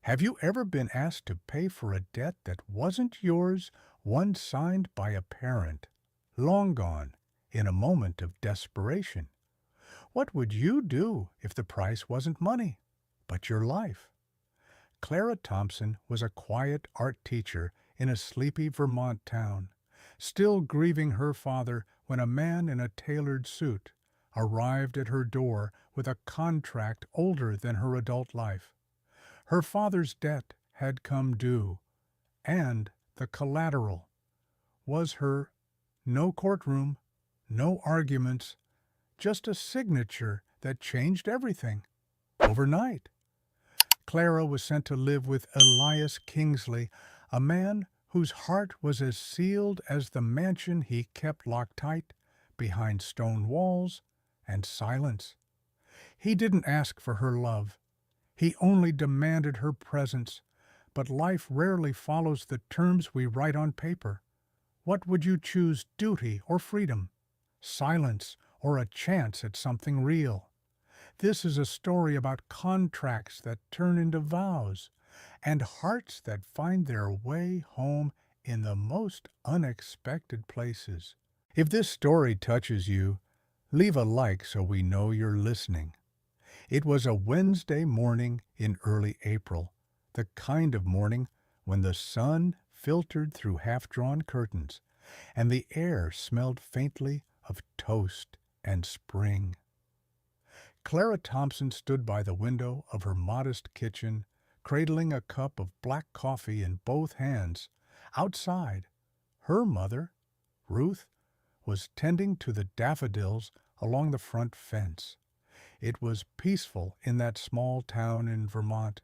Have you ever been asked to pay for a debt that wasn't yours, one signed by a parent, long gone, in a moment of desperation? What would you do if the price wasn't money, but your life? Clara Thompson was a quiet art teacher in a sleepy Vermont town, still grieving her father when a man in a tailored suit arrived at her door with a contract older than her adult life. Her father's debt had come due, and the collateral was her no courtroom, no arguments, just a signature that changed everything overnight. Clara was sent to live with Elias Kingsley, a man whose heart was as sealed as the mansion he kept locked tight behind stone walls and silence. He didn't ask for her love. He only demanded her presence. But life rarely follows the terms we write on paper. What would you choose, duty or freedom? Silence or a chance at something real? This is a story about contracts that turn into vows and hearts that find their way home in the most unexpected places. If this story touches you, leave a like so we know you're listening. It was a Wednesday morning in early April, the kind of morning when the sun filtered through half-drawn curtains and the air smelled faintly of toast and spring. Clara Thompson stood by the window of her modest kitchen, cradling a cup of black coffee in both hands. Outside, her mother, Ruth, was tending to the daffodils along the front fence. It was peaceful in that small town in Vermont,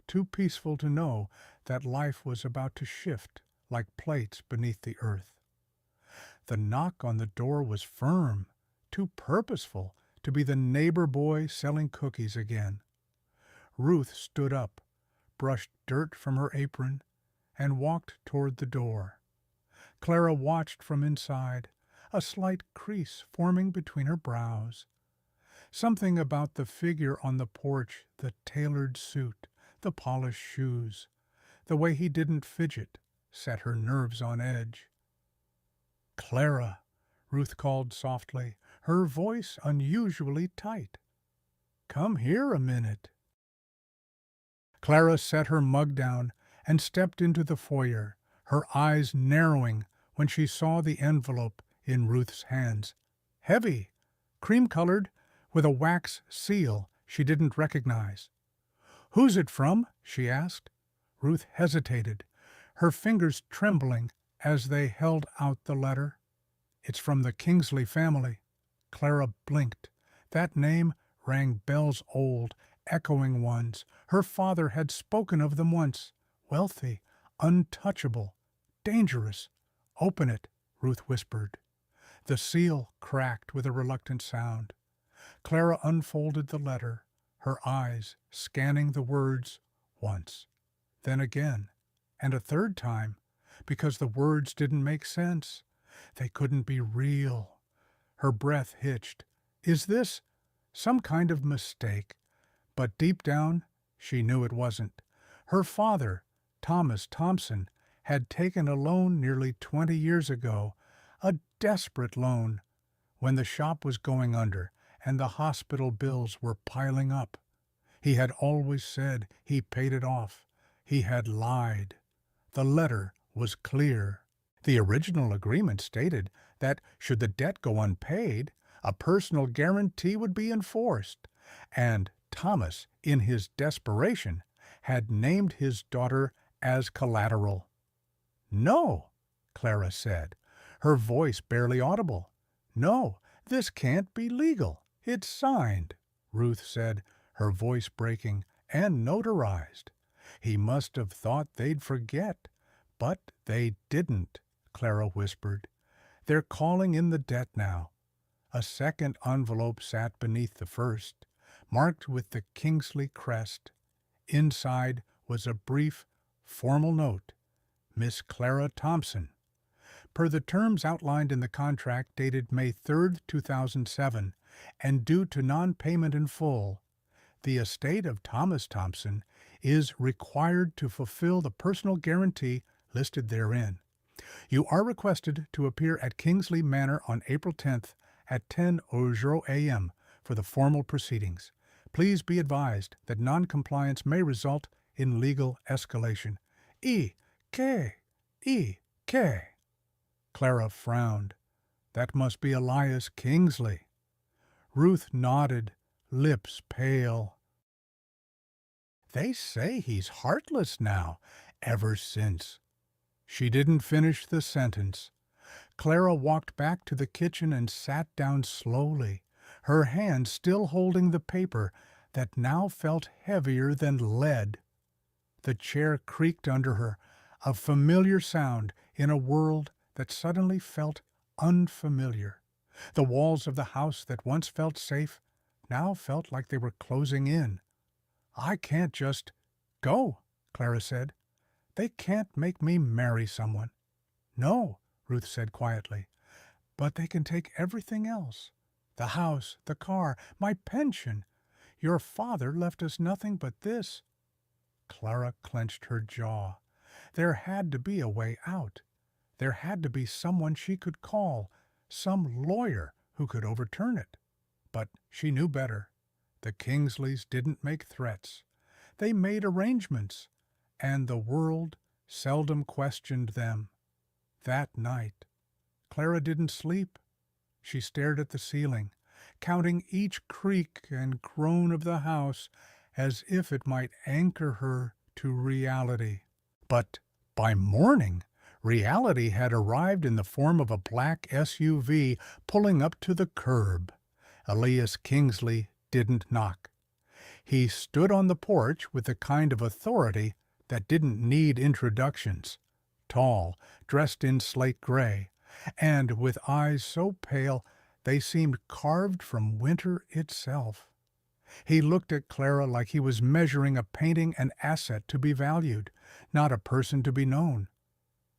too peaceful to know that life was about to shift like plates beneath the earth. The knock on the door was firm, too purposeful to be the neighbor boy selling cookies again. Ruth stood up, brushed dirt from her apron, and walked toward the door. Clara watched from inside, a slight crease forming between her brows. Something about the figure on the porch, the tailored suit, the polished shoes, the way he didn't fidget, set her nerves on edge. "Clara," Ruth called softly, her voice unusually tight. "Come here a minute." Clara set her mug down and stepped into the foyer, her eyes narrowing when she saw the envelope in Ruth's hands. Heavy, cream-colored, with a wax seal she didn't recognize. "Who's it from?" she asked. Ruth hesitated, her fingers trembling as they held out the letter. "It's from the Kingsley family." Clara blinked. That name rang bells old, echoing ones. Her father had spoken of them once. Wealthy, untouchable, dangerous. "Open it," Ruth whispered. The seal cracked with a reluctant sound. Clara unfolded the letter, her eyes scanning the words once, then again, and a third time, because the words didn't make sense. They couldn't be real. Her breath hitched. Is this some kind of mistake? But deep down, she knew it wasn't. Her father, Thomas Thompson, had taken a loan nearly 20 years ago, a desperate loan, when the shop was going under and the hospital bills were piling up. He had always said he paid it off. He had lied. The letter was clear. The original agreement stated that should the debt go unpaid, a personal guarantee would be enforced, and Thomas, in his desperation, had named his daughter as collateral. "No," Clara said, her voice barely audible. "No, this can't be legal. It's signed," Ruth said, her voice breaking, "and notarized. He must have thought they'd forget, but they didn't," Clara whispered. "They're calling in the debt now." A second envelope sat beneath the first, marked with the Kingsley crest. Inside was a brief, formal note. "Miss Clara Thompson." Per the terms outlined in the contract dated May 3, 2007, and due to non-payment in full, the estate of Thomas Thompson is required to fulfill the personal guarantee listed therein. You are requested to appear at Kingsley Manor on April 10th at 10:00 a.m. for the formal proceedings. Please be advised that non-compliance may result in legal escalation. E.K. E.K. Clara frowned. That must be Elias Kingsley. Ruth nodded, lips pale. They say he's heartless now, ever since. She didn't finish the sentence. Clara walked back to the kitchen and sat down slowly, her hand still holding the paper that now felt heavier than lead. The chair creaked under her, a familiar sound in a world that suddenly felt unfamiliar. The walls of the house that once felt safe now felt like they were closing in. I can't just go, Clara said. They can't make me marry someone. No, Ruth said quietly, but they can take everything else. The house, the car, my pension. Your father left us nothing but this. Clara clenched her jaw. There had to be a way out. There had to be someone she could call, some lawyer who could overturn it. But she knew better. The Kingsleys didn't make threats. They made arrangements, and the world seldom questioned them. That night, Clara didn't sleep. She stared at the ceiling, counting each creak and groan of the house as if it might anchor her to reality. But by morning, reality had arrived in the form of a black SUV pulling up to the curb. Elias Kingsley didn't knock. He stood on the porch with the kind of authority that didn't need introductions, tall, dressed in slate gray, and with eyes so pale they seemed carved from winter itself. He looked at Clara like he was measuring a painting an asset to be valued, not a person to be known.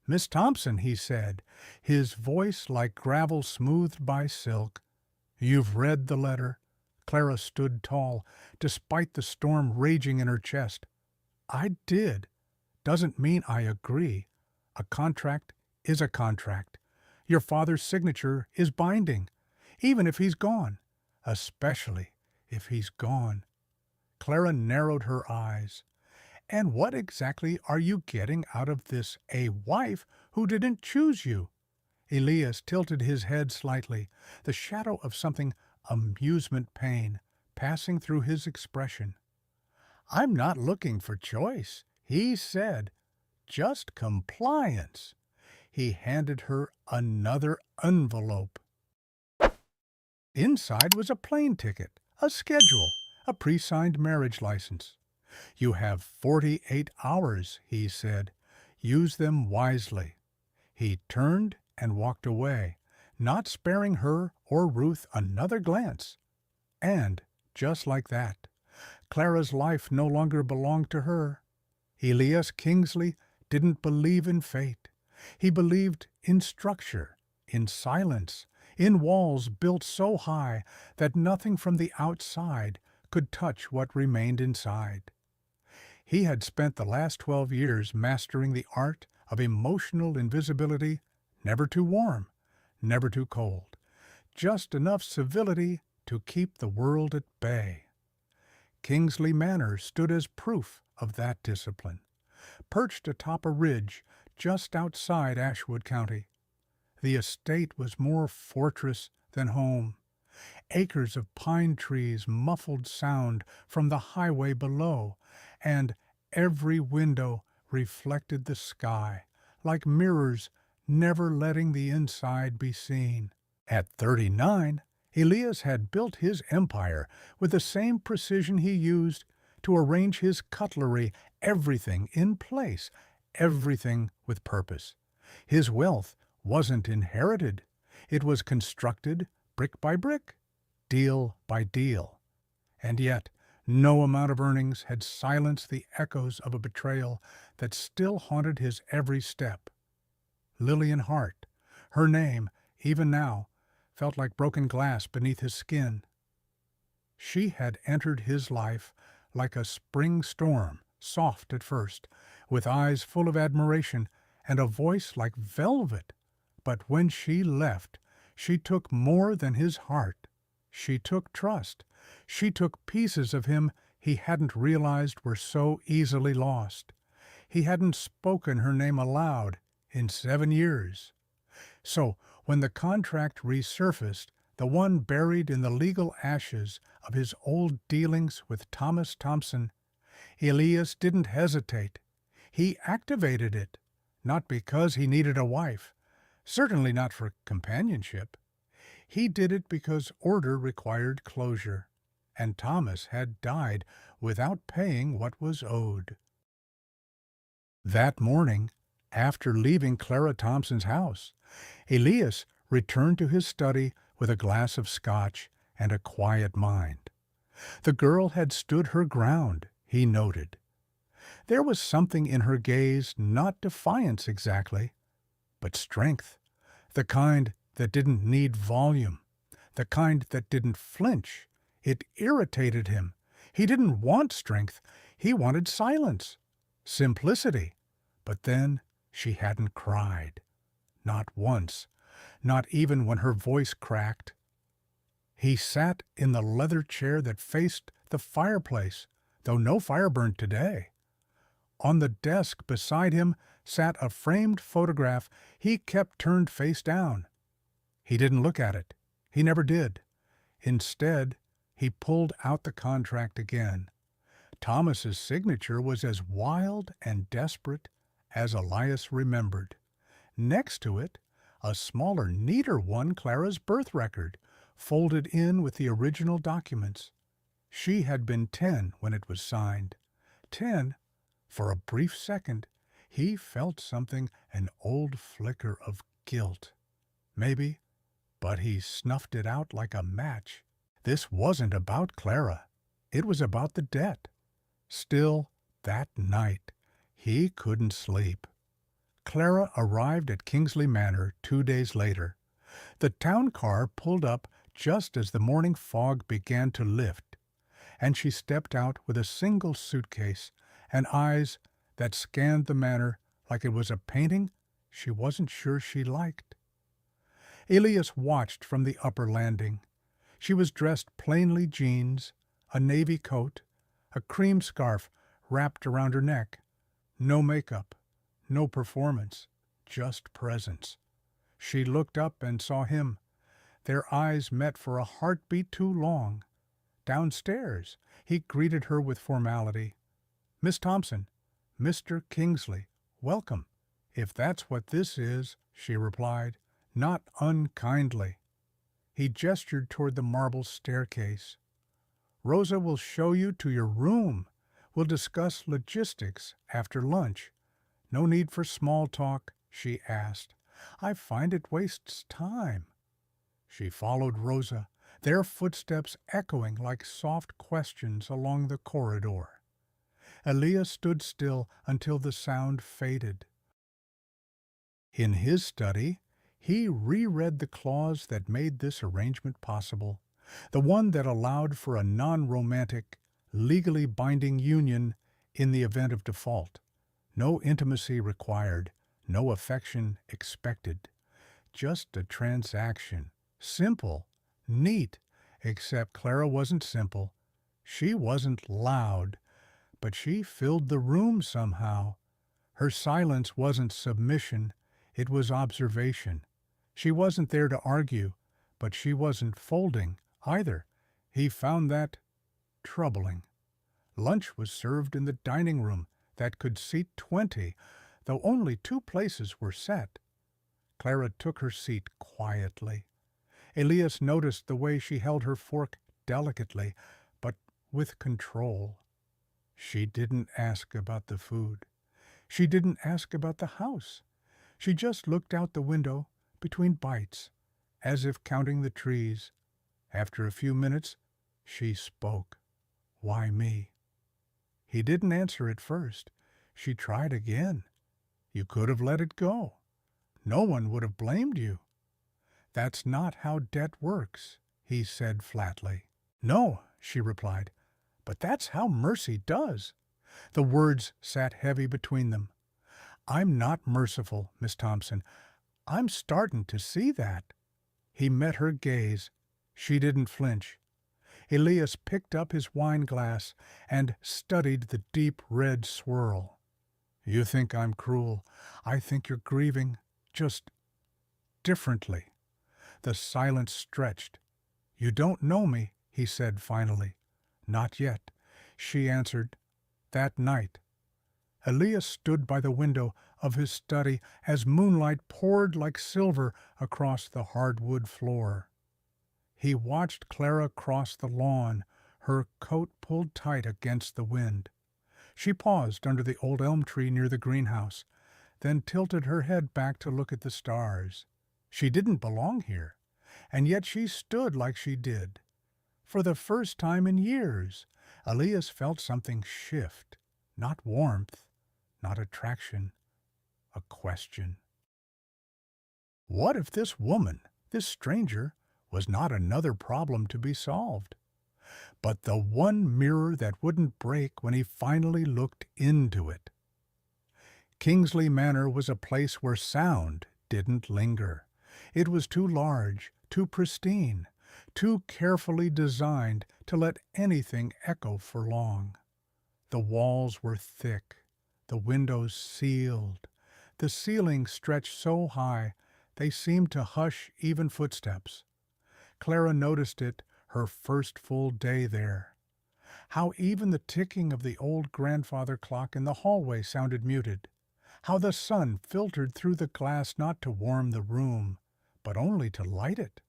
"Miss Thompson," he said, his voice like gravel smoothed by silk. "You've read the letter?" Clara stood tall, despite the storm raging in her chest. "I did. Doesn't mean I agree. A contract is a contract. Your father's signature is binding, even if he's gone, especially if he's gone." Clara narrowed her eyes. "And what exactly are you getting out of this, a wife who didn't choose you?" Elias tilted his head slightly, the shadow of something amusement pain passing through his expression. "I'm not looking for choice," he said. "Just compliance." He handed her another envelope. Inside was a plane ticket, a schedule, a pre-signed marriage license. "You have 48 hours," he said. "Use them wisely." He turned and walked away, not sparing her or Ruth another glance. And, just like that, Clara's life no longer belonged to her. Elias Kingsley didn't believe in fate. He believed in structure, in silence, in walls built so high that nothing from the outside could touch what remained inside. He had spent the last 12 years mastering the art of emotional invisibility, never too warm, never too cold, just enough civility to keep the world at bay. Kingsley Manor stood as proof of that discipline, perched atop a ridge just outside Ashwood County. The estate was more fortress than home. Acres of pine trees muffled sound from the highway below, and every window reflected the sky, like mirrors never letting the inside be seen. At 39, Elias had built his empire with the same precision he used to arrange his cutlery, everything in place, everything with purpose. His wealth wasn't inherited. It was constructed brick by brick, deal by deal. And yet, no amount of earnings had silenced the echoes of a betrayal that still haunted his every step. Lillian Hart, her name, even now, felt like broken glass beneath his skin. She had entered his life like a spring storm soft at first, with eyes full of admiration and a voice like velvet. But when she left, she took more than his heart. She took trust. She took pieces of him he hadn't realized were so easily lost. He hadn't spoken her name aloud in 7 years. So, when the contract resurfaced, the one buried in the legal ashes of his old dealings with Thomas Thompson, Elias didn't hesitate. He activated it, not because he needed a wife, certainly not for companionship. He did it because order required closure, and Thomas had died without paying what was owed. That morning, after leaving Clara Thompson's house, Elias returned to his study with a glass of scotch and a quiet mind. The girl had stood her ground, he noted. There was something in her gaze, not defiance exactly, but strength, the kind that didn't need volume, the kind that didn't flinch. It irritated him. He didn't want strength. He wanted silence, simplicity. But then she hadn't cried. Not once. Not even when her voice cracked. He sat in the leather chair that faced the fireplace, though no fire burned today. On the desk beside him sat a framed photograph he kept turned face down. He didn't look at it. He never did. Instead, he pulled out the contract again. Thomas's signature was as wild and desperate as Elias remembered. Next to it, a smaller, neater one, Clara's birth record, folded in with the original documents. She had been 10 when it was signed. 10? For a brief second, he felt something, an old flicker of guilt. Maybe, but he snuffed it out like a match. This wasn't about Clara. It was about the debt. Still, that night, he couldn't sleep. Clara arrived at Kingsley Manor 2 days later. The town car pulled up just as the morning fog began to lift, and she stepped out with a single suitcase and eyes that scanned the manor like it was a painting she wasn't sure she liked. Elias watched from the upper landing. She was dressed plainly jeans, a navy coat, a cream scarf wrapped around her neck. No makeup, no performance, just presence. She looked up and saw him. Their eyes met for a heartbeat too long. Downstairs, he greeted her with formality. "Miss Thompson, Mr. Kingsley, welcome." "If that's what this is," she replied, not unkindly. He gestured toward the marble staircase. "Rosa will show you to your room. We'll discuss logistics after lunch." "No need for small talk," she asked. "I find it wastes time." She followed Rosa, their footsteps echoing like soft questions along the corridor. Elias stood still until the sound faded. In his study, he reread the clause that made this arrangement possible, the one that allowed for a non-romantic, legally binding union in the event of default. No intimacy required, no affection expected. Just a transaction. Simple, neat, except Clara wasn't simple. She wasn't loud, but she filled the room somehow. Her silence wasn't submission, it was observation. She wasn't there to argue, but she wasn't folding either. He found that troubling. Lunch was served in the dining room that could seat 20, though only 2 places were set. Clara took her seat quietly. Elias noticed the way she held her fork delicately, but with control. She didn't ask about the food. She didn't ask about the house. She just looked out the window between bites, as if counting the trees. After a few minutes, she spoke. "Why me?" He didn't answer at first. She tried again. "You could have let it go. No one would have blamed you." "That's not how debt works," he said flatly. "No," she replied, "but that's how mercy does. The words sat heavy between them. "I'm not merciful, Miss Thompson. I'm startin' to see that." He met her gaze. She didn't flinch. Elias picked up his wine glass and studied the deep red swirl. "You think I'm cruel. I think you're grieving, just differently." The silence stretched. "You don't know me," he said finally. "Not yet," she answered. That night, Elias stood by the window of his study as moonlight poured like silver across the hardwood floor. He watched Clara cross the lawn, her coat pulled tight against the wind. She paused under the old elm tree near the greenhouse, then tilted her head back to look at the stars. She didn't belong here, and yet she stood like she did. For the first time in years, Elias felt something shift, not warmth, not attraction, a question. What if this woman, this stranger, was not another problem to be solved, but the one mirror that wouldn't break when he finally looked into it? Kingsley Manor was a place where sound didn't linger. It was too large, too pristine, too carefully designed to let anything echo for long. The walls were thick, the windows sealed, the ceiling stretched so high they seemed to hush even footsteps. Clara noticed it her first full day there. How even the ticking of the old grandfather clock in the hallway sounded muted. How the sun filtered through the glass not to warm the room, but only to light it.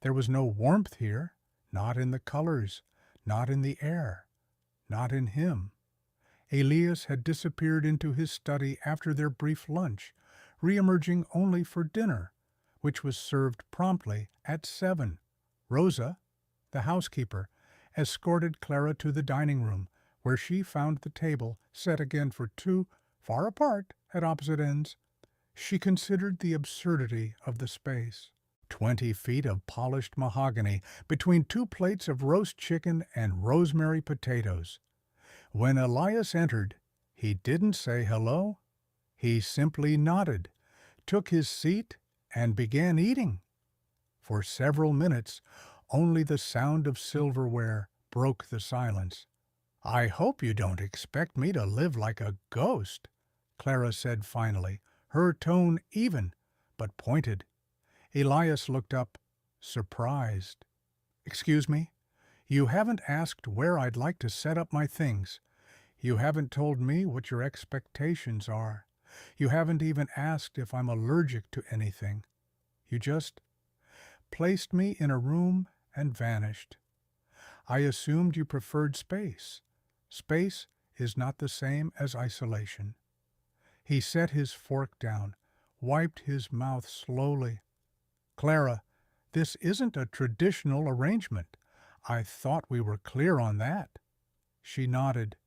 There was no warmth here, not in the colors, not in the air, not in him. Elias had disappeared into his study after their brief lunch, re-emerging only for dinner, which was served promptly at 7. Rosa, the housekeeper, escorted Clara to the dining room, where she found the table set again for two, far apart at opposite ends. She considered the absurdity of the space. 20 feet of polished mahogany between two plates of roast chicken and rosemary potatoes. When Elias entered, he didn't say hello. He simply nodded, took his seat, and began eating. For several minutes, only the sound of silverware broke the silence. "I hope you don't expect me to live like a ghost," Clara said finally, her tone even, but pointed. Elias looked up, surprised. "Excuse me? You haven't asked where I'd like to set up my things. You haven't told me what your expectations are. You haven't even asked if I'm allergic to anything. You just placed me in a room and vanished. I assumed you preferred space. Space is not the same as isolation." He set his fork down, wiped his mouth slowly. "Clara, this isn't a traditional arrangement. I thought we were clear on that." She nodded.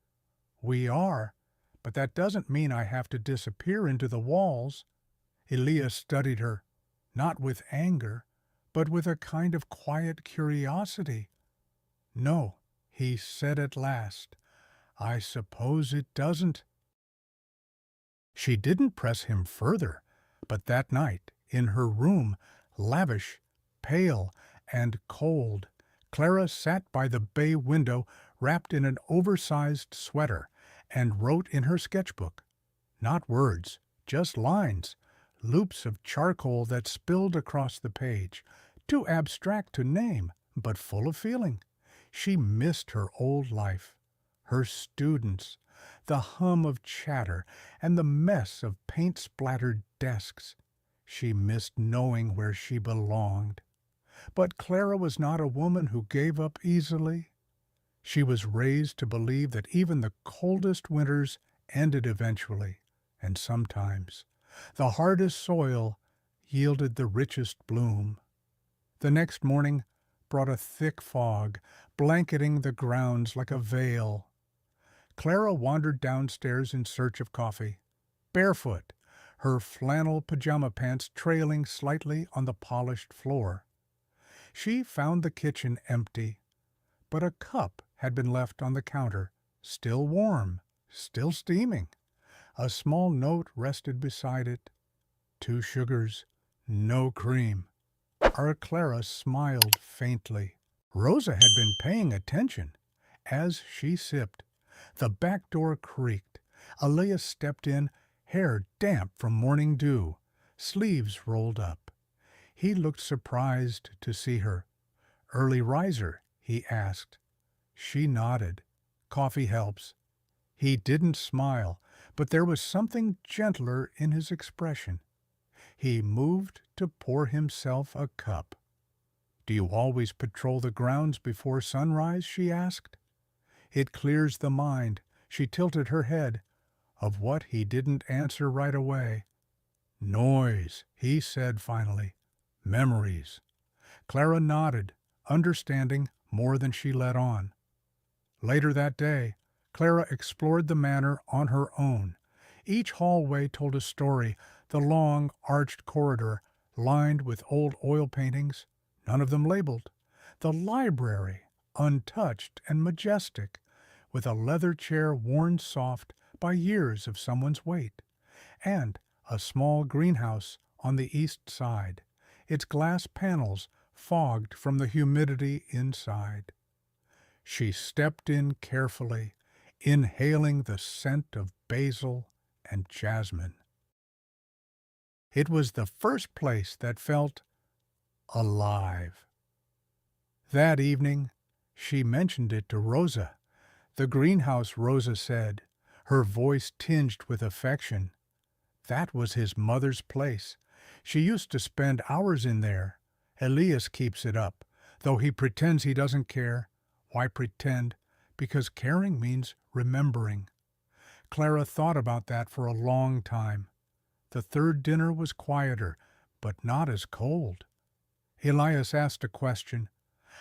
"We are, but that doesn't mean I have to disappear into the walls." Elias studied her, not with anger, but with a kind of quiet curiosity. "No," he said at last, "I suppose it doesn't." She didn't press him further, but that night, in her room, lavish, pale, and cold, Clara sat by the bay window wrapped in an oversized sweater and wrote in her sketchbook. Not words, just lines, loops of charcoal that spilled across the page, too abstract to name, but full of feeling. She missed her old life, her students, the hum of chatter, and the mess of paint-splattered desks. She missed knowing where she belonged. But Clara was not a woman who gave up easily. She was raised to believe that even the coldest winters ended eventually, and sometimes the hardest soil yielded the richest bloom. The next morning brought a thick fog, blanketing the grounds like a veil. Clara wandered downstairs in search of coffee, barefoot, her flannel pajama pants trailing slightly on the polished floor. She found the kitchen empty, but a cup had been left on the counter, still warm, still steaming. A small note rested beside it. 2 sugars, no cream. Our Clara smiled faintly. Rosa had been paying attention. As she sipped, the back door creaked. Elias stepped in, hair damp from morning dew, sleeves rolled up. He looked surprised to see her. "Early riser?" he asked. She nodded. "Coffee helps." He didn't smile, but there was something gentler in his expression. He moved to pour himself a cup. "Do you always patrol the grounds before sunrise?" she asked. "It clears the mind." She tilted her head. Of what he didn't answer right away. "Noise," he said finally. "Memories." Clara nodded, understanding more than she let on. Later that day, Clara explored the manor on her own. Each hallway told a story, the long, arched corridor lined with old oil paintings, none of them labeled. The library, untouched and majestic, with a leather chair worn soft by years of someone's weight, and a small greenhouse on the east side, its glass panels fogged from the humidity inside. She stepped in carefully, inhaling the scent of basil and jasmine. It was the first place that felt alive. That evening, she mentioned it to Rosa. The greenhouse, Rosa said, her voice tinged with affection. That was his mother's place. She used to spend hours in there. Elias keeps it up, though he pretends he doesn't care. Why pretend? Because caring means remembering. Clara thought about that for a long time. The third dinner was quieter, but not as cold. Elias asked a question.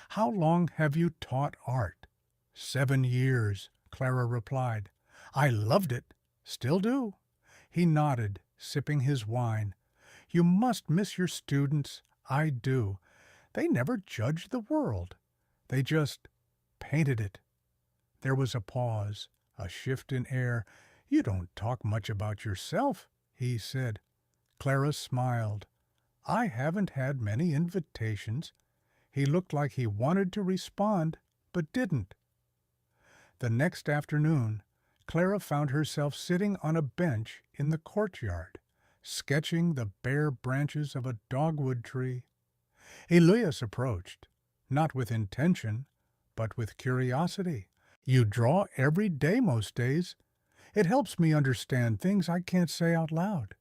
"How long have you taught art?" 7 years, Clara replied. "I loved it. Still do." He nodded, sipping his wine. "You must miss your students." "I do. They never judged the world. They just painted it." There was a pause, a shift in air. "You don't talk much about yourself," he said. Clara smiled. "I haven't had many invitations." He looked like he wanted to respond, but didn't. The next afternoon, Clara found herself sitting on a bench in the courtyard, sketching the bare branches of a dogwood tree. Elias approached, not with intention, but with curiosity. "You draw every day most days. It helps me understand things I can't say out loud."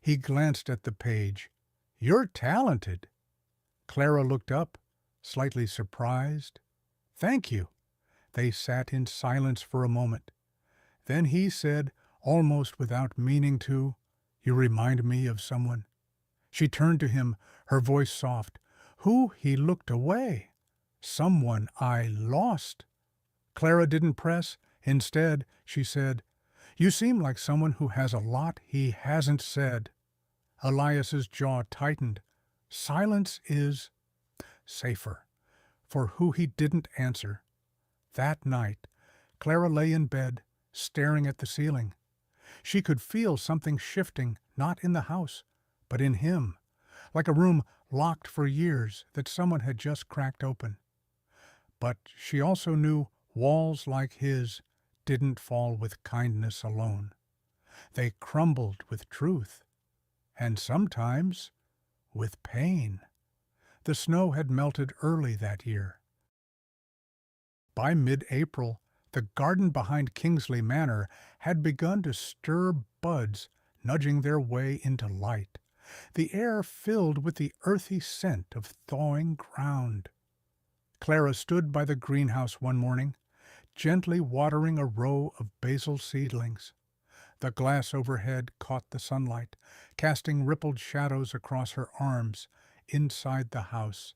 He glanced at the page. "You're talented." Clara looked up, slightly surprised. "Thank you." They sat in silence for a moment. Then he said, almost without meaning to, "You remind me of someone." She turned to him, her voice soft. "Who?" He looked away. "Someone I lost." Clara didn't press. Instead, she said, "You seem like someone who has a lot he hasn't said." Elias's jaw tightened. Silence is safer for who he didn't answer. That night, Clara lay in bed, staring at the ceiling. She could feel something shifting, not in the house, but in him, like a room locked for years that someone had just cracked open. But she also knew walls like his didn't fall with kindness alone. They crumbled with truth, and sometimes with pain. The snow had melted early that year. By mid-April, the garden behind Kingsley Manor had begun to stir buds, nudging their way into light. The air filled with the earthy scent of thawing ground. Clara stood by the greenhouse one morning, gently watering a row of basil seedlings. The glass overhead caught the sunlight, casting rippled shadows across her arms inside the house.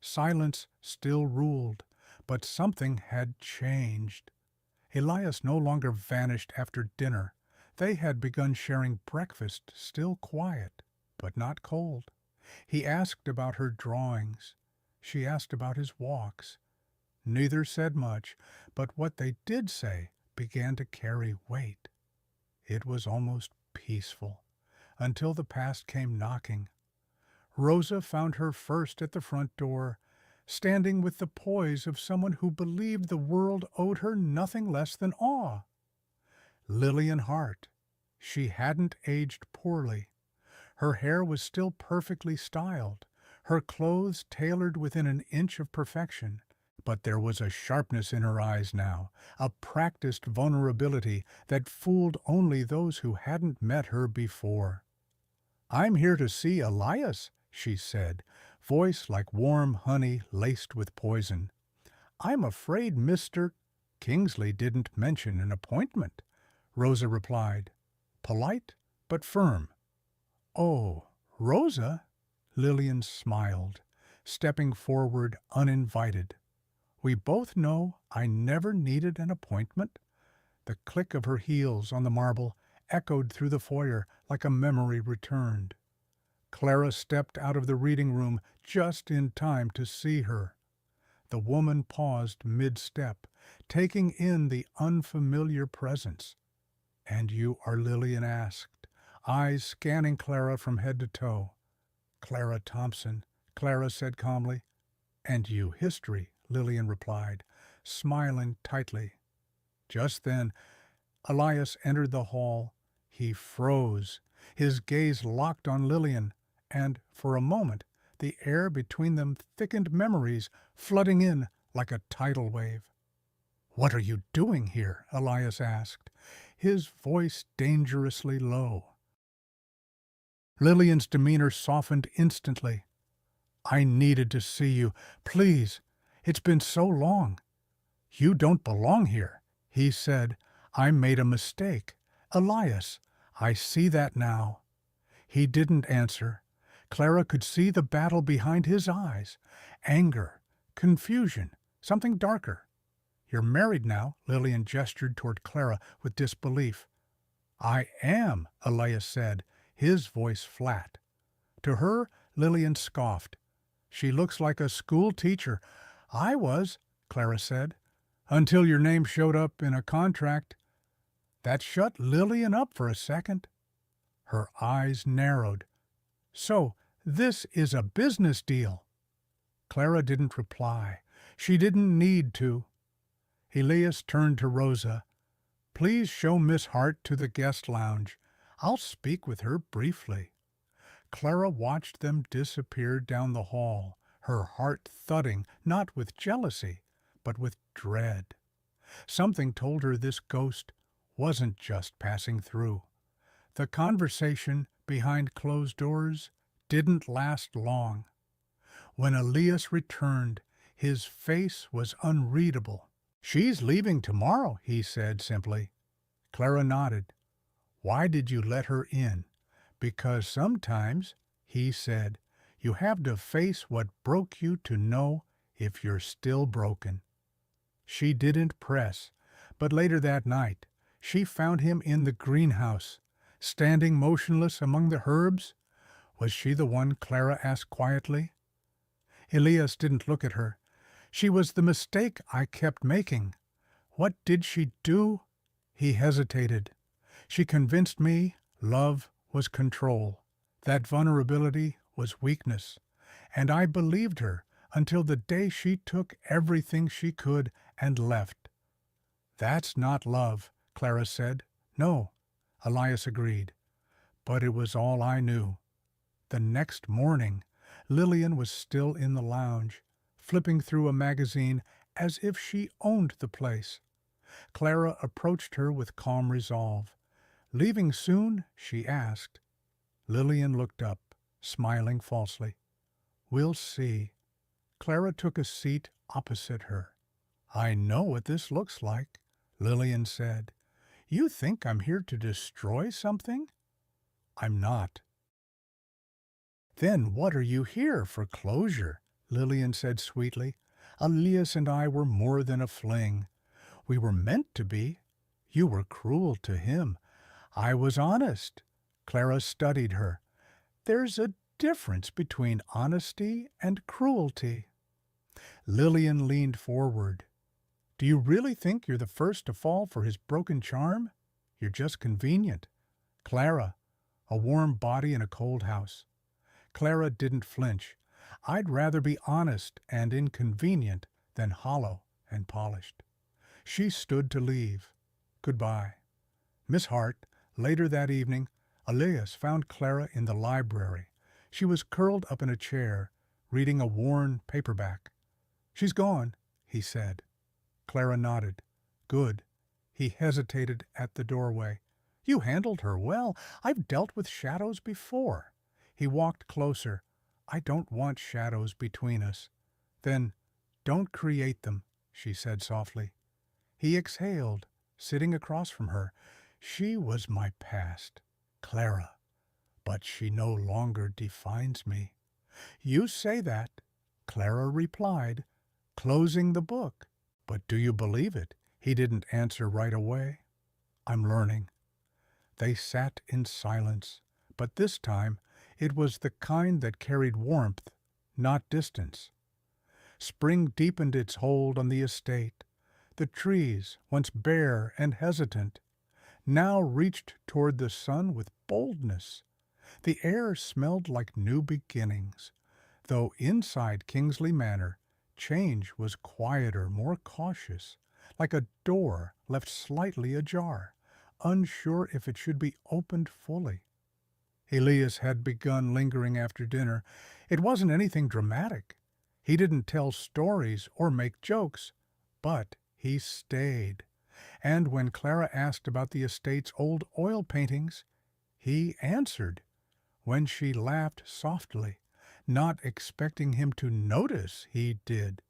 Silence still ruled, but something had changed. Elias no longer vanished after dinner. They had begun sharing breakfast, still quiet, but not cold. He asked about her drawings. She asked about his walks. Neither said much, but what they did say began to carry weight. It was almost peaceful, until the past came knocking. Rosa found her first at the front door, standing with the poise of someone who believed the world owed her nothing less than awe. Lillian Hart. She hadn't aged poorly. Her hair was still perfectly styled, her clothes tailored within an inch of perfection. But there was a sharpness in her eyes now, a practiced vulnerability that fooled only those who hadn't met her before. "I'm here to see Elias," she said, voice like warm honey laced with poison. "I'm afraid Mr. Kingsley didn't mention an appointment," Rosa replied, polite but firm. "Oh, Rosa?" Lillian smiled, stepping forward uninvited. "We both know I never needed an appointment." The click of her heels on the marble echoed through the foyer like a memory returned. Clara stepped out of the reading room just in time to see her. The woman paused mid-step, taking in the unfamiliar presence. "And you are Lillian?" asked, eyes scanning Clara from head to toe. "Clara Thompson," Clara said calmly. "And you history," Lillian replied, smiling tightly. Just then, Elias entered the hall. He froze, his gaze locked on Lillian, and, for a moment, the air between them thickened, memories flooding in like a tidal wave. "What are you doing here?" Elias asked, his voice dangerously low. Lillian's demeanor softened instantly. "I needed to see you. Please, it's been so long." "You don't belong here," he said. "I made a mistake. Elias, I see that now." He didn't answer. Clara could see the battle behind his eyes. Anger, confusion, something darker. "You're married now," Lillian gestured toward Clara with disbelief. "I am," Elias said, his voice flat. To her, Lillian scoffed. "She looks like a school teacher." "I was," Clara said, "until your name showed up in a contract." That shut Lillian up for a second. Her eyes narrowed. "So, this is a business deal." Clara didn't reply. She didn't need to. Elias turned to Rosa. "Please show Miss Hart to the guest lounge. I'll speak with her briefly." Clara watched them disappear down the hall, her heart thudding not with jealousy, but with dread. Something told her this ghost wasn't just passing through. The conversation behind closed doors didn't last long. When Elias returned, his face was unreadable. "She's leaving tomorrow," he said simply. Clara nodded. "Why did you let her in?" "Because sometimes," he said, "you have to face what broke you to know if you're still broken." She didn't press, but later that night she found him in the greenhouse, standing motionless among the herbs. Was she the one, Clara asked quietly. Elias didn't look at her. "She was the mistake I kept making." "What did she do?" He hesitated. "She convinced me love was control, that vulnerability was weakness, and I believed her until the day she took everything she could and left." "That's not love," Clara said. "No," Elias agreed. "But it was all I knew." The next morning, Lillian was still in the lounge, flipping through a magazine as if she owned the place. Clara approached her with calm resolve. "Leaving soon?" she asked. Lillian looked up, smiling falsely. "We'll see." Clara took a seat opposite her. "I know what this looks like," Lillian said. "You think I'm here to destroy something?" "I'm not." "Then what are you here for closure?" Lillian said sweetly. "Elias and I were more than a fling. We were meant to be. You were cruel to him. I was honest." Clara studied her. "There's a difference between honesty and cruelty." Lillian leaned forward. Do you really think you're the first to fall for his broken charm? You're just convenient. Clara, a warm body in a cold house. Clara didn't flinch. I'd rather be honest and inconvenient than hollow and polished. She stood to leave. Goodbye. Miss Hart, later that evening, Elias found Clara in the library. She was curled up in a chair, reading a worn paperback. She's gone, he said. Clara nodded. Good. He hesitated at the doorway. You handled her well. I've dealt with shadows before. He walked closer. I don't want shadows between us. Then, don't create them, she said softly. He exhaled, sitting across from her. She was my past, Clara, but she no longer defines me. You say that, Clara replied, closing the book. But do you believe it? He didn't answer right away. I'm learning. They sat in silence, but this time it was the kind that carried warmth, not distance. Spring deepened its hold on the estate. The trees, once bare and hesitant, now reached toward the sun with boldness. The air smelled like new beginnings, though inside Kingsley Manor, change was quieter, more cautious, like a door left slightly ajar, unsure if it should be opened fully. Elias had begun lingering after dinner. It wasn't anything dramatic. He didn't tell stories or make jokes, but he stayed. And when Clara asked about the estate's old oil paintings, he answered. When she laughed softly, not expecting him to notice, he did.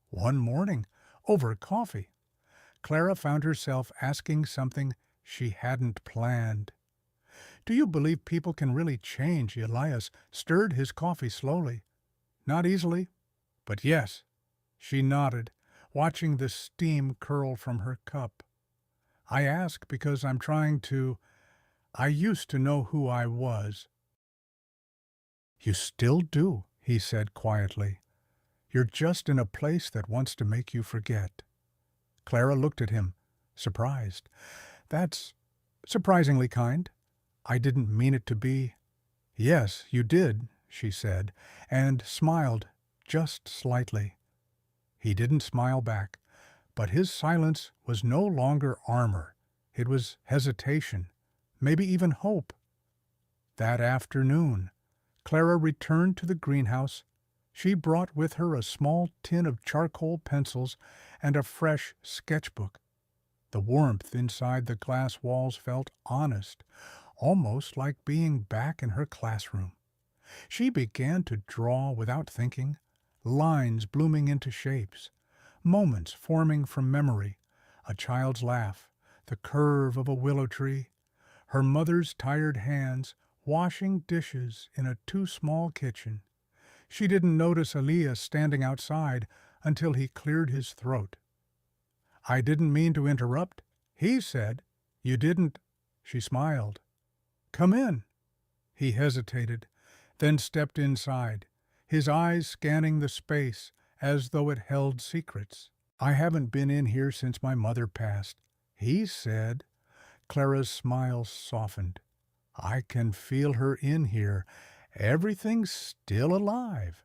One morning, over coffee, Clara found herself asking something she hadn't planned. Do you believe people can really change? Elias stirred his coffee slowly. Not easily, but yes. She nodded, watching the steam curl from her cup. I ask because I used to know who I was. You still do, he said quietly. You're just in a place that wants to make you forget. Clara looked at him, surprised. That's surprisingly kind. I didn't mean it to be. Yes, you did, she said, and smiled just slightly. He didn't smile back, but his silence was no longer armor. It was hesitation, maybe even hope. That afternoon, Clara returned to the greenhouse. She brought with her a small tin of charcoal pencils and a fresh sketchbook. The warmth inside the glass walls felt honest, almost like being back in her classroom. She began to draw without thinking, lines blooming into shapes, moments forming from memory, a child's laugh, the curve of a willow tree, her mother's tired hands washing dishes in a too-small kitchen. She didn't notice Elias standing outside until he cleared his throat. I didn't mean to interrupt, he said. You didn't. She smiled. Come in. He hesitated, then stepped inside, his eyes scanning the space as though it held secrets. I haven't been in here since my mother passed, he said. Clara's smile softened. I can feel her in here. Everything's still alive.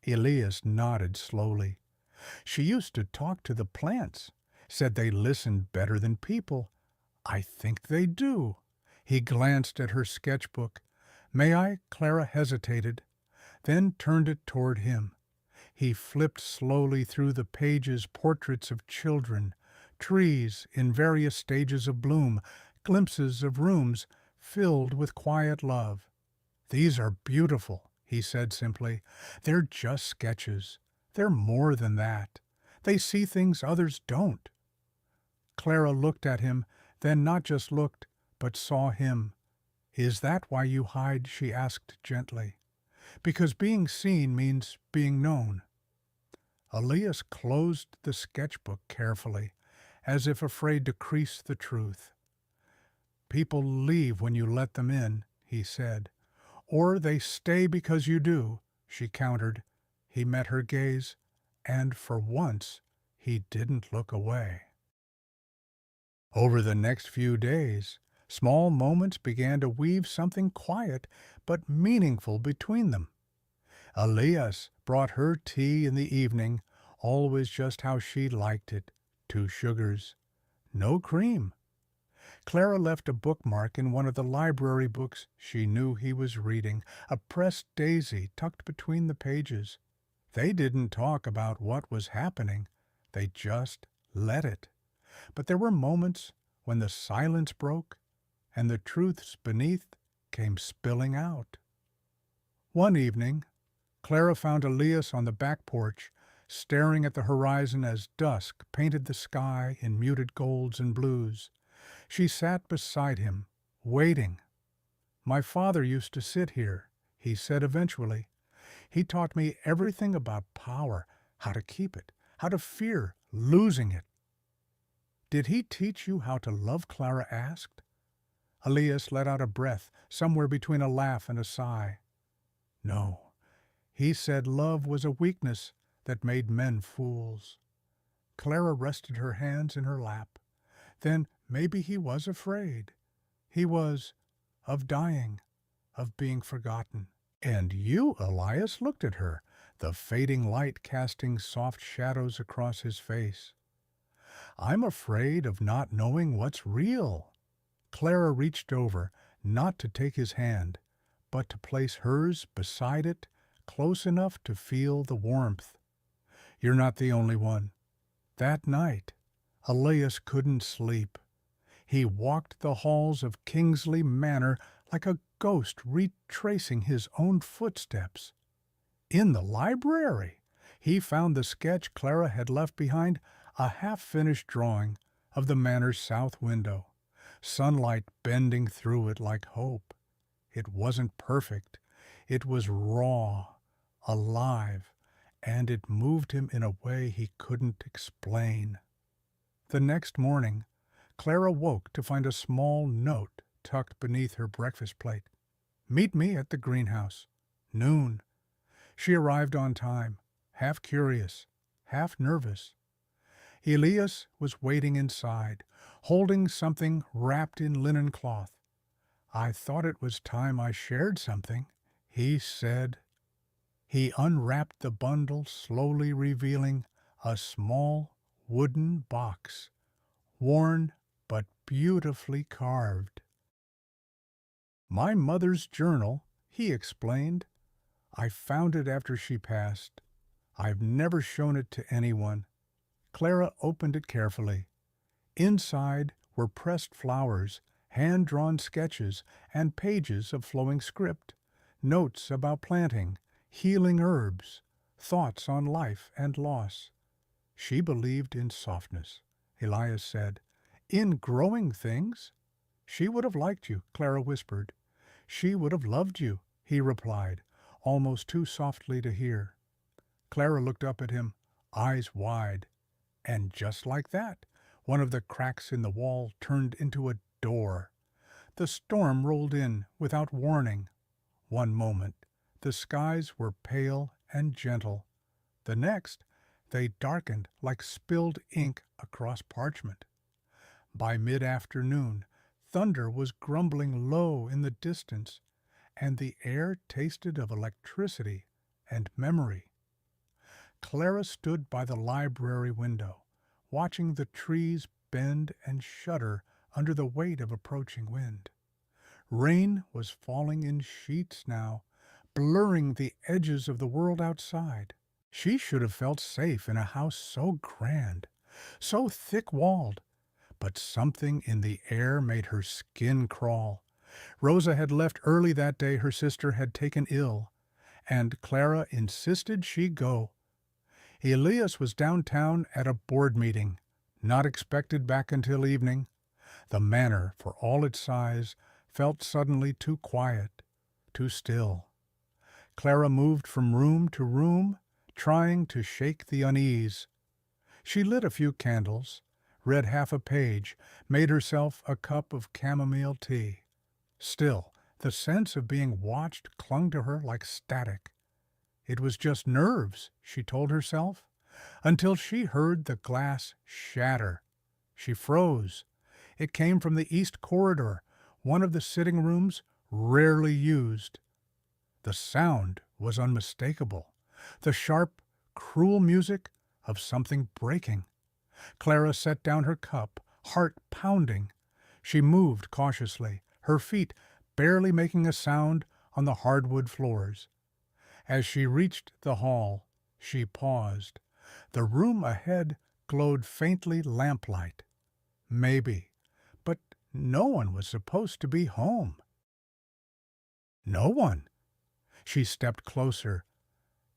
Elias nodded slowly. She used to talk to the plants, said they listened better than people. I think they do. He glanced at her sketchbook. May I? Clara hesitated, then turned it toward him. He flipped slowly through the pages, portraits of children, trees in various stages of bloom, glimpses of rooms filled with quiet love. These are beautiful, he said simply. They're just sketches. They're more than that. They see things others don't. Clara looked at him, then not just looked, but saw him. Is that why you hide? She asked gently. Because being seen means being known. Elias closed the sketchbook carefully, as if afraid to crease the truth. People leave when you let them in, he said. Or they stay because you do, she countered. He met her gaze, and for once he didn't look away. Over the next few days, small moments began to weave something quiet but meaningful between them. Elias brought her tea in the evening, always just how she liked it, 2 sugars, no cream. Clara left a bookmark in one of the library books she knew he was reading, a pressed daisy tucked between the pages. They didn't talk about what was happening, they just let it. But there were moments when the silence broke and the truths beneath came spilling out. One evening, Clara found Elias on the back porch, staring at the horizon as dusk painted the sky in muted golds and blues. She sat beside him, waiting. "My father used to sit here," he said eventually. "He taught me everything about power, how to keep it, how to fear losing it." "Did he teach you how to love?" Clara asked. Elias let out a breath, somewhere between a laugh and a sigh. "No. He said love was a weakness that made men fools." Clara rested her hands in her lap. Then maybe he was afraid. He was of dying, of being forgotten. "And you?" Elias looked at her, the fading light casting soft shadows across his face. "I'm afraid of not knowing what's real." Clara reached over, not to take his hand, but to place hers beside it, close enough to feel the warmth. "You're not the only one." That night, Elias couldn't sleep. He walked the halls of Kingsley Manor like a ghost retracing his own footsteps. In the library, he found the sketch Clara had left behind, a half-finished drawing of the manor's south window, sunlight bending through it like hope. It wasn't perfect. It was raw, alive, and it moved him in a way he couldn't explain. The next morning, Clara woke to find a small note tucked beneath her breakfast plate. "Meet me at the greenhouse. Noon." She arrived on time, half curious, half nervous. Elias was waiting inside, holding something wrapped in linen cloth. "I thought it was time I shared something," he said. He unwrapped the bundle, slowly revealing a small wooden box, worn but beautifully carved. "My mother's journal," he explained. "I found it after she passed. I've never shown it to anyone." Clara opened it carefully. Inside were pressed flowers, hand-drawn sketches, and pages of flowing script, notes about planting, healing herbs, thoughts on life and loss. She believed in softness, Elias said. "In growing things." "She would have liked you," Clara whispered. "She would have loved you," he replied, almost too softly to hear. Clara looked up at him, eyes wide. And just like that, one of the cracks in the wall turned into a door. The storm rolled in without warning. One moment, the skies were pale and gentle. The next, they darkened like spilled ink across parchment. By mid-afternoon, thunder was grumbling low in the distance, and the air tasted of electricity and memory. Clara stood by the library window, watching the trees bend and shudder under the weight of approaching wind. Rain was falling in sheets now, blurring the edges of the world outside. She should have felt safe in a house so grand, so thick-walled, but something in the air made her skin crawl. Rosa had left early that day. Her sister had taken ill, and Clara insisted she go. Elias was downtown at a board meeting, not expected back until evening. The manor, for all its size, felt suddenly too quiet, too still. Clara moved from room to room, trying to shake the unease. She lit a few candles, read half a page, made herself a cup of chamomile tea. Still, the sense of being watched clung to her like static. It was just nerves, she told herself. until she heard the glass shatter. She froze. It came from the east corridor, one of the sitting rooms rarely used. The sound was unmistakable, the sharp, cruel music of something breaking. Clara set down her cup, heart pounding. She moved cautiously, her feet barely making a sound on the hardwood floors. As she reached the hall, she paused. The room ahead glowed faintly lamplight. Maybe, but no one was supposed to be home. No one. She stepped closer,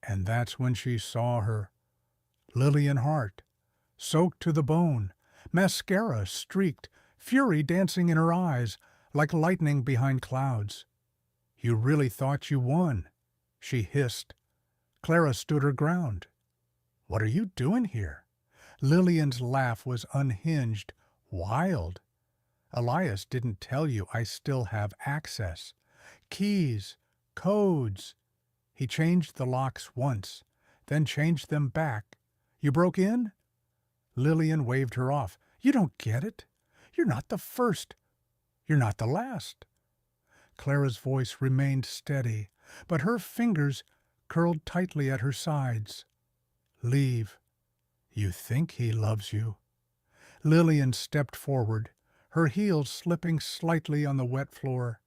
and that's when she saw her. Lillian Hart, soaked to the bone, mascara streaked, fury dancing in her eyes like lightning behind clouds. "You really thought you won," she hissed. Clara stood her ground. "What are you doing here?" Lillian's laugh was unhinged, wild. "Elias didn't tell you I still have access. Keys, codes." He changed the locks once, then changed them back. "You broke in?" Lillian waved her off. "You don't get it. You're not the first. You're not the last." Clara's voice remained steady, but her fingers curled tightly at her sides. "Leave. You think he loves you." Lillian stepped forward, her heels slipping slightly on the wet floor.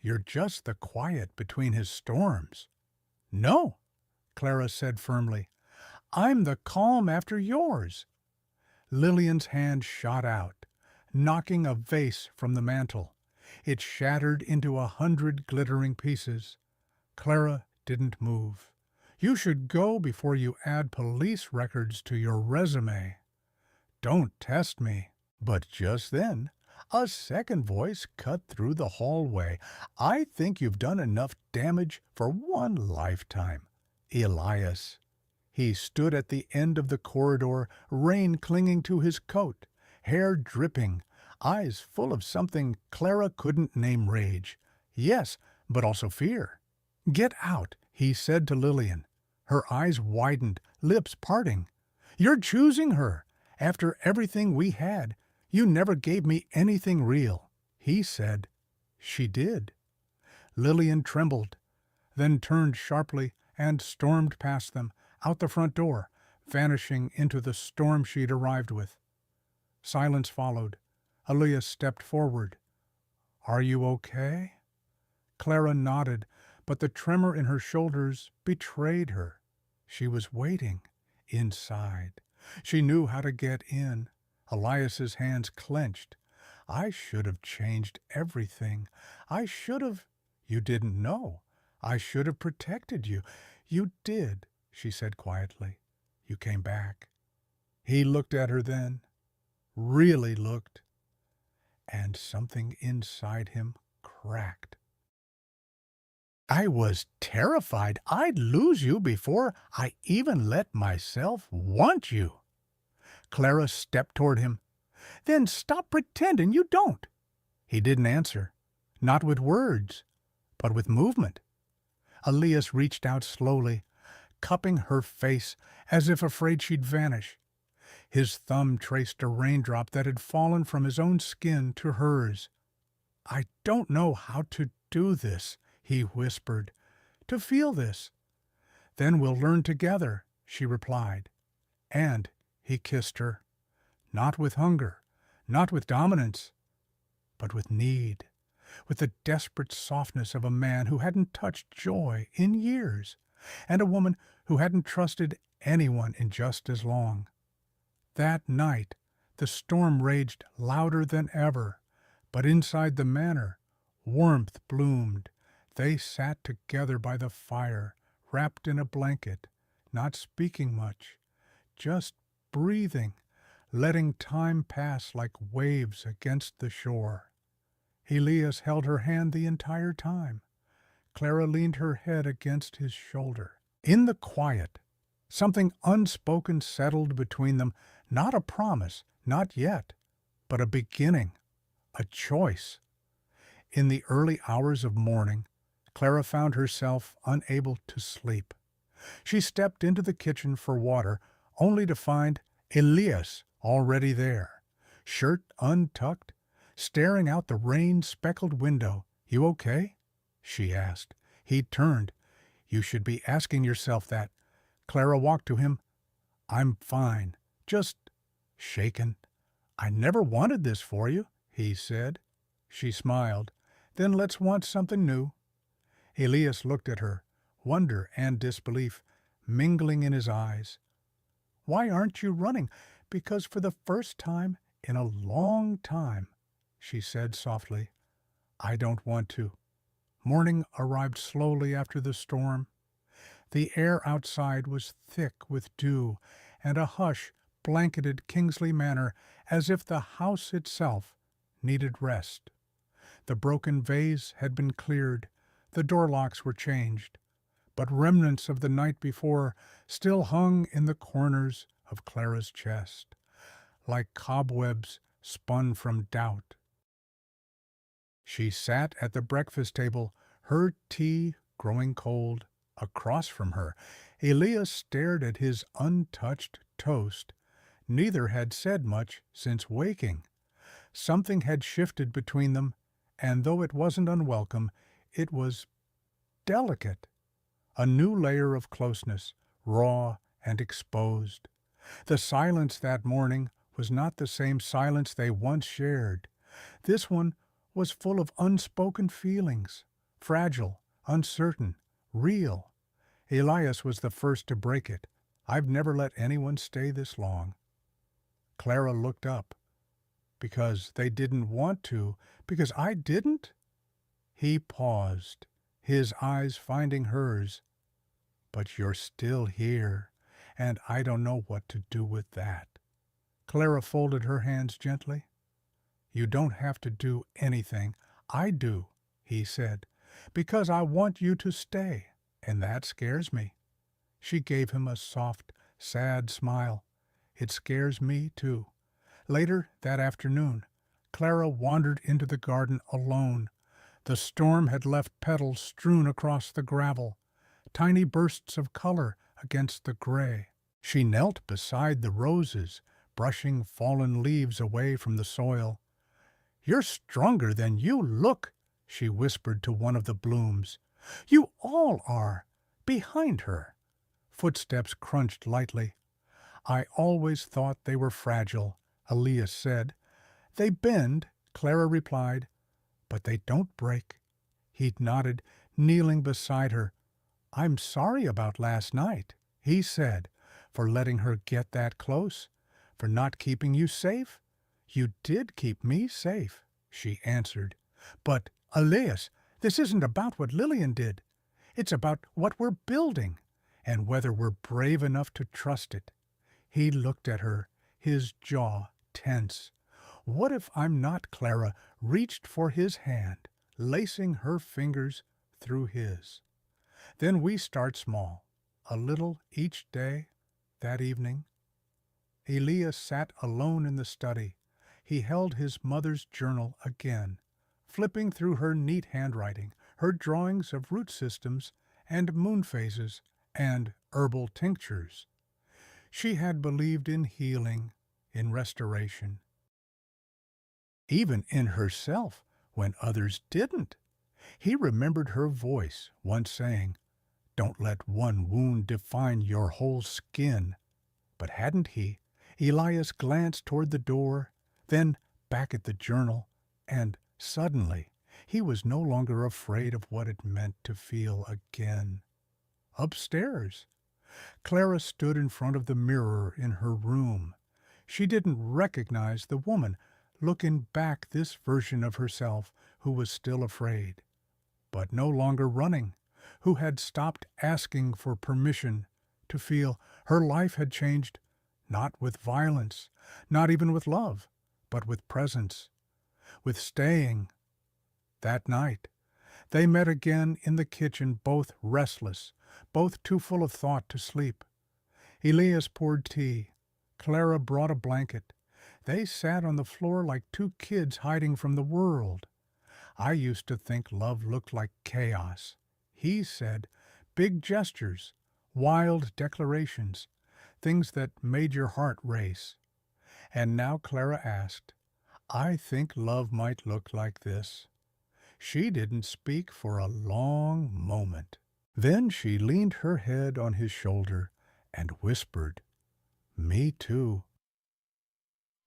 "You're just the quiet between his storms." "No," Clara said firmly. "I'm the calm after yours." Lillian's hand shot out, knocking a vase from the mantel. It shattered into 100 glittering pieces. Clara didn't move. "You should go before you add police records to your resume." "Don't test me." But just then, a second voice cut through the hallway. "I think you've done enough damage for one lifetime. Elias." He stood at the end of the corridor, rain clinging to his coat, hair dripping, eyes full of something Clara couldn't name. Rage. Yes, but also fear. "Get out," he said to Lillian. Her eyes widened, lips parting. "You're choosing her. After everything we had, you never gave me anything real." He said. She did. Lillian trembled, then turned sharply and stormed past them, out the front door, vanishing into the storm she'd arrived with. Silence followed. Elias stepped forward. "Are you okay?" Clara nodded, but the tremor in her shoulders betrayed her. She was waiting inside. She knew how to get in. Elias's hands clenched. "I should have changed everything. I should have—" "You didn't know. I should have protected you." "You did," she said quietly. "You came back." He looked at her then, really looked, and something inside him cracked. "I was terrified I'd lose you before I even let myself want you." Clara stepped toward him. "Then stop pretending you don't." He didn't answer, not with words, but with movement. Elias reached out slowly, cupping her face as if afraid she'd vanish. His thumb traced a raindrop that had fallen from his own skin to hers. "I don't know how to do this," he whispered, "to feel this." "Then we'll learn together," she replied. And he kissed her, not with hunger, not with dominance, but with need, with the desperate softness of a man who hadn't touched joy in years, and a woman who hadn't trusted anyone in just as long. That night, the storm raged louder than ever, but inside the manor, warmth bloomed. They sat together by the fire, wrapped in a blanket, not speaking much, just breathing, letting time pass like waves against the shore. Elias held her hand the entire time. Clara leaned her head against his shoulder. In the quiet, something unspoken settled between them, not a promise, not yet, but a beginning, a choice. In the early hours of morning, Clara found herself unable to sleep. She stepped into the kitchen for water, only to find Elias already there, shirt untucked, staring out the rain-speckled window. "You okay?" she asked. He turned. "You should be asking yourself that." Clara walked to him. "I'm fine. Just shaken." "I never wanted this for you," he said. She smiled. "Then let's want something new." Elias looked at her, wonder and disbelief mingling in his eyes. "Why aren't you running?" "Because for the first time in a long time," she said softly, "I don't want to." Morning arrived slowly after the storm. The air outside was thick with dew, and a hush blanketed Kingsley Manor as if the house itself needed rest. The broken vase had been cleared, the door locks were changed, but remnants of the night before still hung in the corners of Clara's chest, like cobwebs spun from doubt. She sat at the breakfast table, her tea growing cold. Across from her, Elias stared at his untouched toast. Neither had said much since waking. Something had shifted between them, and though it wasn't unwelcome, it was delicate. A new layer of closeness, raw and exposed. The silence that morning was not the same silence they once shared. This one was full of unspoken feelings, fragile, uncertain, real. Elias was the first to break it. "I've never let anyone stay this long." Clara looked up. "Because they didn't want to? Because I didn't?" He paused, his eyes finding hers. "But you're still here, and I don't know what to do with that." Clara folded her hands gently. "You don't have to do anything. I do," he said, "because I want you to stay, and that scares me." She gave him a soft, sad smile. "It scares me, too." Later that afternoon, Clara wandered into the garden alone. The storm had left petals strewn across the gravel, tiny bursts of color against the gray. She knelt beside the roses, brushing fallen leaves away from the soil. "You're stronger than you look," she whispered to one of the blooms. "You all are." Behind her, footsteps crunched lightly. "I always thought they were fragile," Elias said. "They bend," Clara replied, "but they don't break." He nodded, kneeling beside her. "I'm sorry about last night," he said, "for letting her get that close, for not keeping you safe." "You did keep me safe," she answered. "But, Elias, this isn't about what Lillian did. It's about what we're building, and whether we're brave enough to trust it." He looked at her, his jaw tense. "What if I'm not?" Clara reached for his hand, lacing her fingers through his. "Then we start small, a little each day." That evening, Elias sat alone in the study. He held his mother's journal again, flipping through her neat handwriting, her drawings of root systems and moon phases and herbal tinctures. She had believed in healing, in restoration, even in herself when others didn't. He remembered her voice once saying, "Don't let one wound define your whole skin." But hadn't he? Elias glanced toward the door, then back at the journal, and suddenly he was no longer afraid of what it meant to feel again. Upstairs, Clara stood in front of the mirror in her room. She didn't recognize the woman looking back, this version of herself who was still afraid, but no longer running, who had stopped asking for permission to feel. Her life had changed, not with violence, not even with love, but with presence, with staying. That night, they met again in the kitchen, both restless, both too full of thought to sleep. Elias poured tea. Clara brought a blanket. They sat on the floor like two kids hiding from the world. "I used to think love looked like chaos," he said. "Big gestures, wild declarations. things that made your heart race. And now Clara asked, I think love might look like this. She didn't speak for a long moment. Then she leaned her head on his shoulder and whispered, Me too.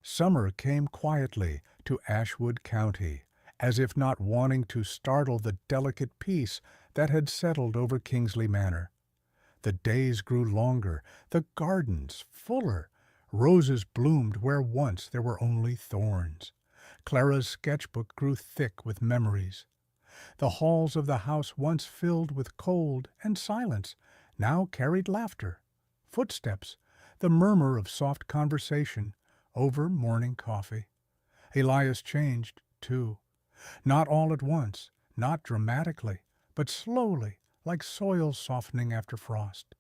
Summer came quietly to Ashwood County, as if not wanting to startle the delicate peace that had settled over Kingsley Manor. The days grew longer, the gardens fuller. Roses bloomed where once there were only thorns. Clara's sketchbook grew thick with memories. The halls of the house once filled with cold and silence now carried laughter, footsteps, the murmur of soft conversation over morning coffee. Elias changed, too. Not all at once, not dramatically, but slowly, like soil softening after frost.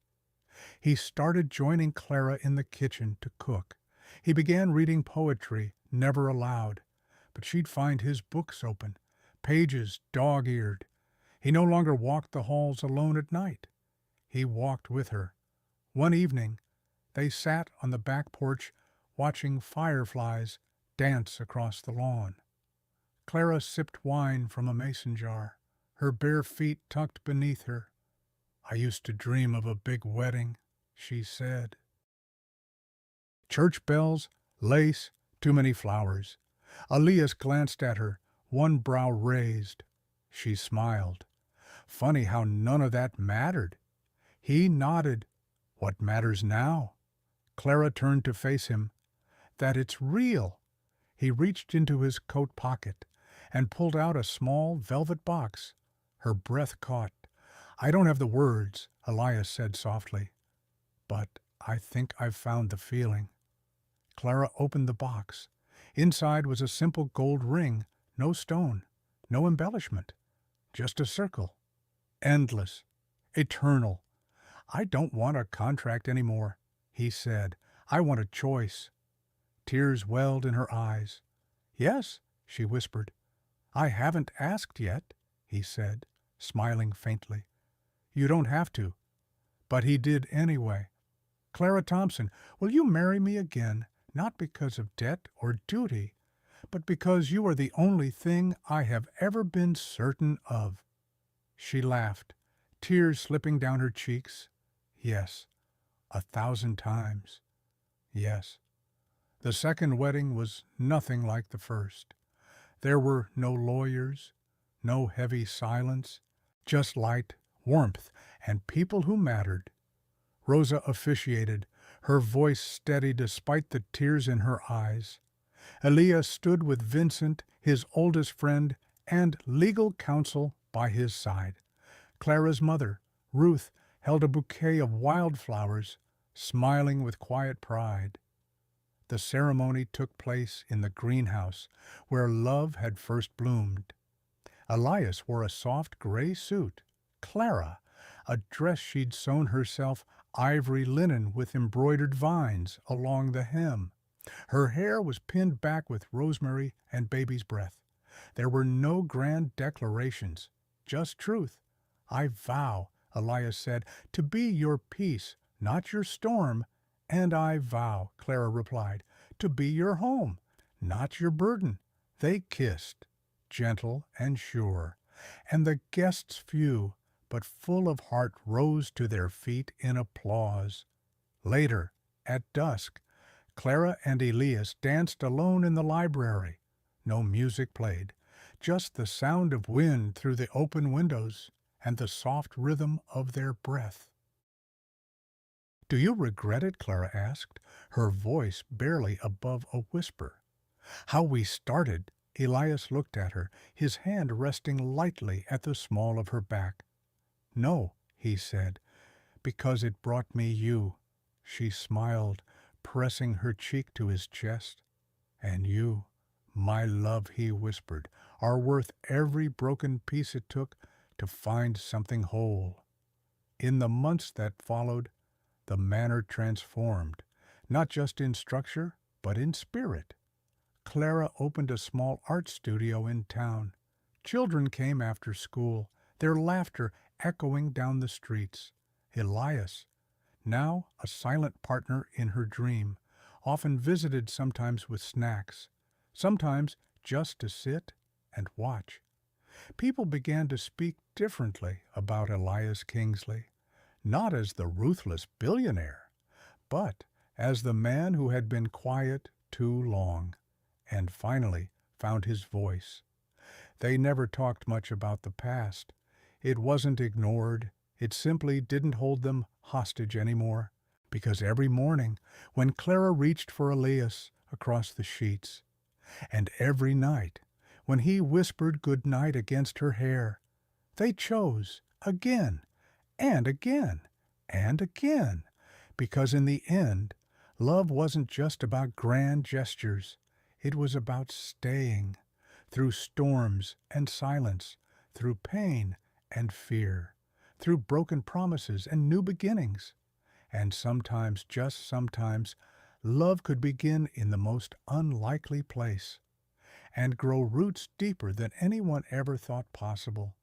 He started joining Clara in the kitchen to cook. He began reading poetry, never aloud, but she'd find his books open, pages dog-eared. He no longer walked the halls alone at night. He walked with her. One evening, they sat on the back porch watching fireflies dance across the lawn. Clara sipped wine from a mason jar, her bare feet tucked beneath her. I used to dream of a big wedding, she said. Church bells, lace, too many flowers. Elias glanced at her, one brow raised. She smiled. Funny how none of that mattered. He nodded. What matters now? Clara turned to face him. That it's real. He reached into his coat pocket and pulled out a small velvet box. Her breath caught. I don't have the words, Elias said softly, but I think I've found the feeling. Clara opened the box. Inside was a simple gold ring, no stone, no embellishment, just a circle. Endless, eternal. I don't want a contract anymore, he said. I want a choice. Tears welled in her eyes. Yes, she whispered. I haven't asked yet, he said, smiling faintly. You don't have to. But he did anyway. Clara Thompson, will you marry me again, not because of debt or duty, but because you are the only thing I have ever been certain of? She laughed, tears slipping down her cheeks. Yes, 1,000 times. Yes. The second wedding was nothing like the first. There were no lawyers, no heavy silence, just light, warmth, and people who mattered. Rosa officiated, her voice steady despite the tears in her eyes. Elias stood with Vincent, his oldest friend, and legal counsel by his side. Clara's mother, Ruth, held a bouquet of wildflowers, smiling with quiet pride. The ceremony took place in the greenhouse, where love had first bloomed. Elias wore a soft gray suit. Clara, a dress she'd sewn herself, ivory linen with embroidered vines along the hem. Her hair was pinned back with rosemary and baby's breath. There were no grand declarations, just truth. I vow, Elias said, to be your peace, not your storm. And I vow, Clara replied, to be your home, not your burden. They kissed, gentle and sure, and the guests few, but full of heart, rose to their feet in applause. Later, at dusk, Clara and Elias danced alone in the library. No music played, just the sound of wind through the open windows and the soft rhythm of their breath. Do you regret it? Clara asked, her voice barely above a whisper. How we started! Elias looked at her, his hand resting lightly at the small of her back. No, he said, because it brought me you. She smiled, pressing her cheek to his chest. And you, my love, he whispered, are worth every broken piece it took to find something whole. In the months that followed, the manor transformed, not just in structure, but in spirit. Clara opened a small art studio in town. Children came after school, their laughter echoing down the streets. Elias, now a silent partner in her dream, often visited sometimes with snacks, sometimes just to sit and watch. People began to speak differently about Elias Kingsley, not as the ruthless billionaire, but as the man who had been quiet too long and finally found his voice. They never talked much about the past. It wasn't ignored. It simply didn't hold them hostage anymore. Because every morning, when Clara reached for Elias across the sheets, and every night, when he whispered good night against her hair, they chose again and again and again. Because in the end, love wasn't just about grand gestures. It was about staying through storms and silence, through pain and fear, through broken promises and new beginnings. And sometimes, just sometimes, love could begin in the most unlikely place and grow roots deeper than anyone ever thought possible.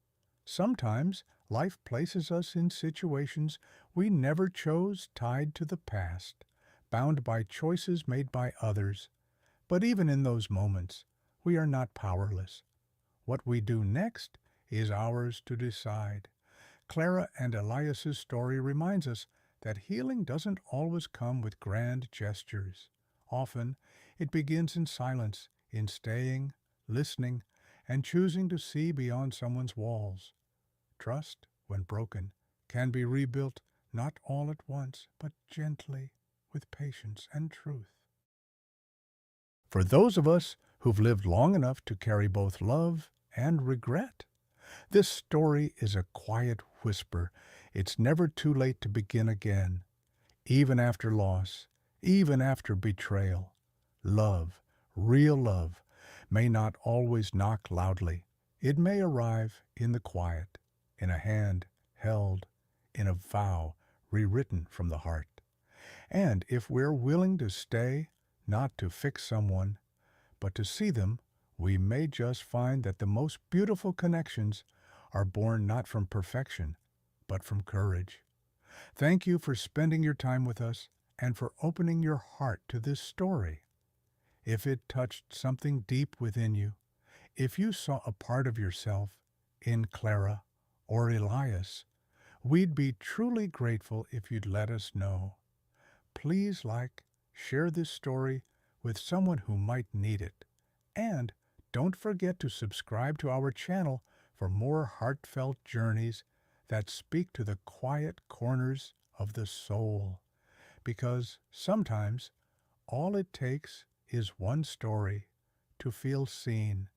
Sometimes life places us in situations we never chose, tied to the past, bound by choices made by others. But even in those moments, we are not powerless. What we do next is ours to decide. Clara and Elias's story reminds us that healing doesn't always come with grand gestures. Often, it begins in silence, in staying, listening, and choosing to see beyond someone's walls. Trust, when broken, can be rebuilt not all at once, but gently, with patience and truth. For those of us who've lived long enough to carry both love and regret, this story is a quiet whisper. It's never too late to begin again. Even after loss, even after betrayal, love, real love, may not always knock loudly. It may arrive in the quiet, in a hand held, in a vow rewritten from the heart. And if we're willing to stay, not to fix someone, but to see them, we may just find that the most beautiful connections are born not from perfection, but from courage. Thank you for spending your time with us and for opening your heart to this story. If it touched something deep within you, if you saw a part of yourself in Clara or Elias, we'd be truly grateful if you'd let us know. Please share this story with someone who might need it. And don't forget to subscribe to our channel for more heartfelt journeys that speak to the quiet corners of the soul. Because sometimes all it takes is one story to feel seen